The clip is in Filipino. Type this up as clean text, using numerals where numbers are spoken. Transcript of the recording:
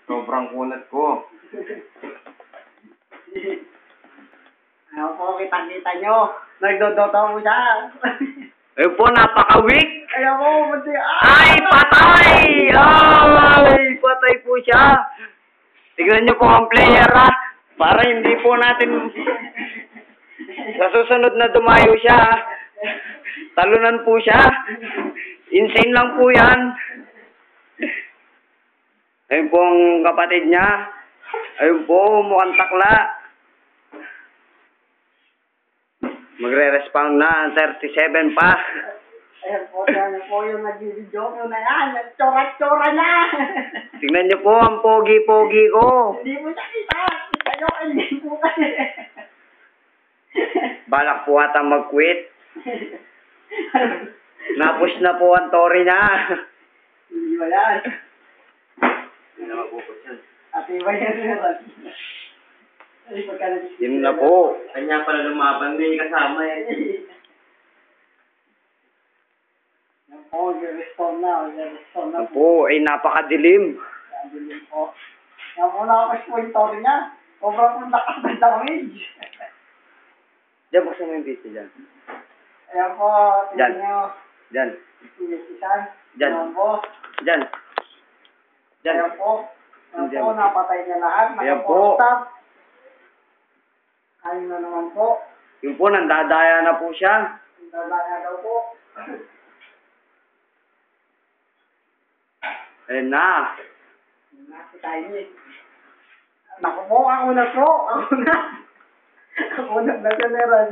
Sobrang kunat ko. Ayaw po, kita-kita nyo. Nagdodoto mo siya. Ayun po, napaka-weak. Ayaw po, buti. Ay, patay! Ay, patay po siya. Tignan niyo po ang player, ha? Para hindi po natin sa susunod na dumayo siya, ha? Talunan po siya. Insane lang po yan. Ayun po ang kapatid niya. Ayun po, mukhang takla. Magre-respawn na, 37 pa. Ayan po yung nag-video ko na yan. Tsura-tsura na. Tingnan niyo po ang pogi-pogi ko. Hindi mo siya kita. Kita nyo, hindi po kasi. Balak po ata mag-quit. Napus na po ang tori na. Hindi ba yan? Hindi na magpupus yan. Ate ba yan? Ay, pagka Yun na po. Kanya pala lumaban, hindi kasama eh. Yan po, mag-respond na. Mag-respond na Yan po, ay napakadilim. Yan po. Yan po na po yung story niya. Sobrang pong lakas ng damage. Diyan, buksan mo yung video dyan. Ayan po, Diyan. tingnan nyo. Dyan. Isan. Diyan. Ayan po. Dyan. Dyan. Ayan po. Ayan Diyan. po, napatay niya lahat. Ayan po. Stop. Ayun na naman po. Yun po, nandadaya na po siya. Dadaya daw po. Ayun na. Nasa tayo niya. Naku po, ako na po. Ako na. Ako na, nasa meron.